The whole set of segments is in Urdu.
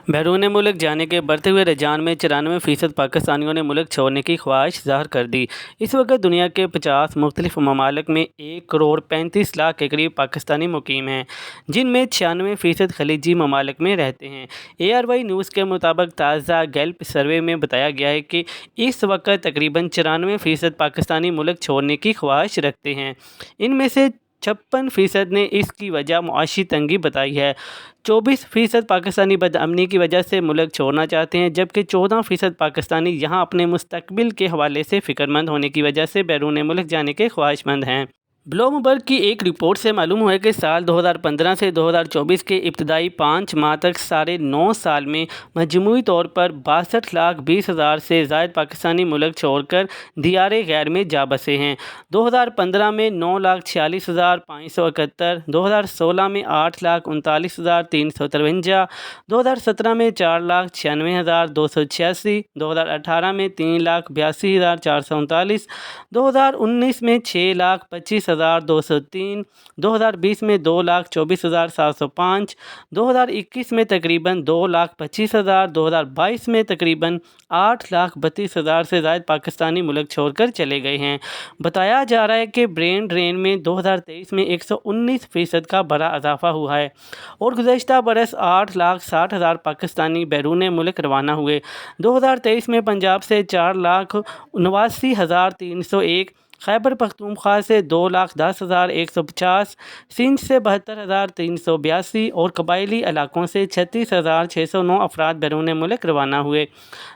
بیرون ملک جانے کے بڑھتے ہوئے رجحان میں 94% پاکستانیوں نے ملک چھوڑنے کی خواہش ظاہر کر دی۔ اس وقت دنیا کے 50 مختلف ممالک میں 1.35 کروڑ کے قریب پاکستانی مقیم ہیں، جن میں 96% خلیجی ممالک میں رہتے ہیں۔ ARY نیوز کے مطابق تازہ گیلپ سروے میں بتایا گیا ہے کہ اس وقت تقریباً 94% پاکستانی ملک چھوڑنے کی خواہش رکھتے ہیں۔ ان میں سے 56% نے اس کی وجہ معاشی تنگی بتائی ہے۔ 24% پاکستانی بدامنی کی وجہ سے ملک چھوڑنا چاہتے ہیں، جبکہ 14% پاکستانی یہاں اپنے مستقبل کے حوالے سے فکر مند ہونے کی وجہ سے بیرون ملک جانے کے خواہش مند ہیں۔ بلومبرگ کی ایک رپورٹ سے معلوم ہوا ہے کہ سال 2015 سے 2024 کے ابتدائی 5 ماہ تک ساڑھے 9 سال میں مجموعی طور پر 62,20,000 سے زائد پاکستانی ملک چھوڑ کر دیار غیر میں جا بسے ہیں۔ 2015 میں 9,46,571، 2016 میں 8,39,353، 2017 میں 4,96,286، 2018 میں 3,82,439، 2019 میں 6,25,203، 2020 میں 2,24,705، 2021 میں تقریباً 2,25,000، 2022 میں تقریباً 8,32,000 سے زائد پاکستانی ملک چھوڑ کر چلے گئے ہیں۔ بتایا جا رہا ہے کہ برین ڈرین میں 2023 میں 119% کا بڑا اضافہ ہوا ہے اور گزشتہ برس 8,60,000 پاکستانی بیرون ملک روانہ ہوئے۔ 2023 میں پنجاب سے 4,79,301، خیبر پختونخوا سے 2,10,150، سندھ سے 72,382 اور قبائلی علاقوں سے 36,609 افراد بیرون ملک روانہ ہوئے۔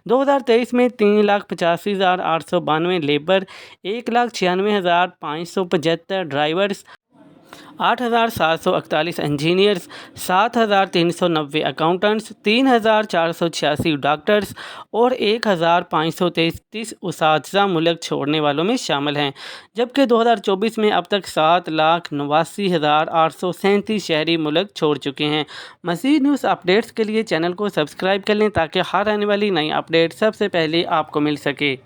2023 میں 3,85,892 labour, 1,96,575 drivers, 8,741 engineers, 7,390 accountants, 3,486 doctors اور 1,533 اساتذہ ملک چھوڑنے والوں میں شامل ہیں، جبکہ 2024 میں اب تک 7,89,837 شہری ملک چھوڑ چکے ہیں۔ مزید نیوز اپڈیٹس کے لیے چینل کو سبسکرائب کر لیں تاکہ ہر آنے والی نئی اپڈیٹ سب سے پہلے آپ کو مل سکے۔